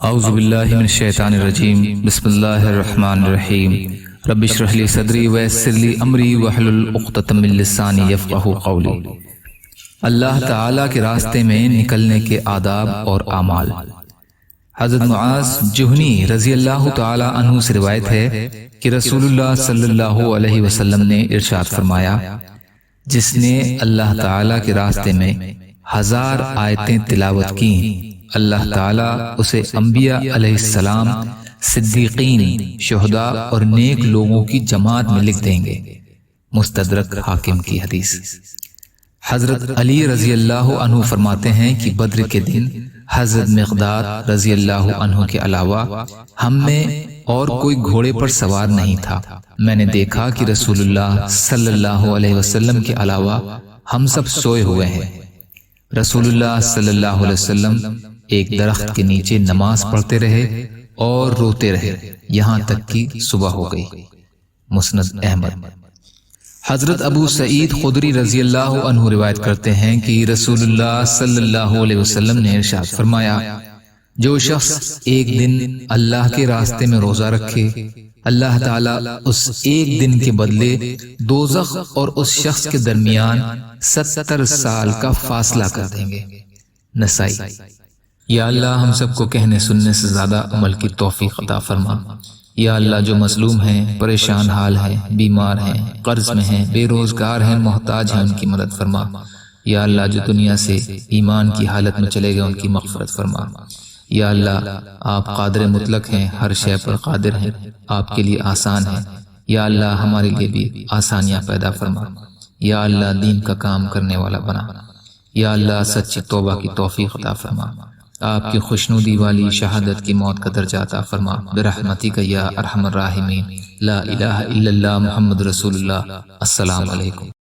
اعوذ باللہ من الشیطان الرجیم بسم اللہ الرحمن الرحیم رب اشرح لی صدری ویسر لی امری واحلل عقدۃ من لسانی یفقہوا قولی۔ اللہ تعالیٰ کے راستے میں نکلنے کے آداب اور اعمال۔ حضرت معاذ جہنی رضی اللہ تعالی عنہ سے روایت ہے کہ رسول اللہ صلی اللہ علیہ وسلم نے ارشاد فرمایا، جس نے اللہ تعالیٰ کے راستے میں 1000 آیتیں تلاوت کی، اللہ تعالیٰ اسے انبیاء علیہ السلام، صدیقین، شہداء اور نیک لوگوں کی جماعت میں لکھ دیں گے۔ مستدرک حاکم کی حدیث۔ حضرت علی رضی اللہ عنہ فرماتے ہیں کہ بدر کے دن حضرت مقداد رضی اللہ عنہ کے علاوہ ہم میں اور کوئی گھوڑے پر سوار نہیں تھا۔ میں نے دیکھا کہ رسول اللہ صلی اللہ علیہ وسلم کے علاوہ ہم سب سوئے ہوئے ہیں۔ رسول اللہ صلی اللہ علیہ وسلم ایک درخت کے نیچے نماز پڑھتے رہے اور روتے رہے یہاں تک کہ صبح ہو گئی۔ مسند احمد۔ حضرت ابو سعید خدری رضی اللہ عنہ روایت کرتے ہیں کہ رسول اللہ صلی اللہ علیہ وسلم نے ارشاد فرمایا، جو شخص ایک دن اللہ کے راستے میں روزہ رکھے، اللہ تعالیٰ اس ایک دن کے بدلے دوزخ اور اس شخص کے درمیان 70 سال کا فاصلہ کر دیں گے۔ نسائی۔ یا اللہ ہم سب کو کہنے سننے سے زیادہ عمل کی توفیق عطا فرما۔ یا اللہ جو مظلوم ہیں، پریشان حال ہیں، بیمار ہیں، قرض میں ہیں، بے روزگار ہیں، محتاج ہیں، ان کی مدد فرما۔ یا اللہ جو دنیا سے ایمان کی حالت میں چلے گئے، ان کی مغفرت فرما۔ یا اللہ آپ قادر مطلق ہیں، ہر شے پر قادر ہیں، آپ کے لیے آسان ہے۔ یا اللہ ہمارے لیے بھی آسانیاں پیدا فرما۔ یا اللہ دین کا کام کرنے والا بنا۔ یا اللہ سچی توبہ کی توفیق عطا فرما۔ آپ کی خوشنودی والی شہادت کی موت کا درجہ عطا فرما برحمتک یا ارحم الراحمین۔ لا الہ الا اللہ محمد رسول اللہ۔ السلام علیکم۔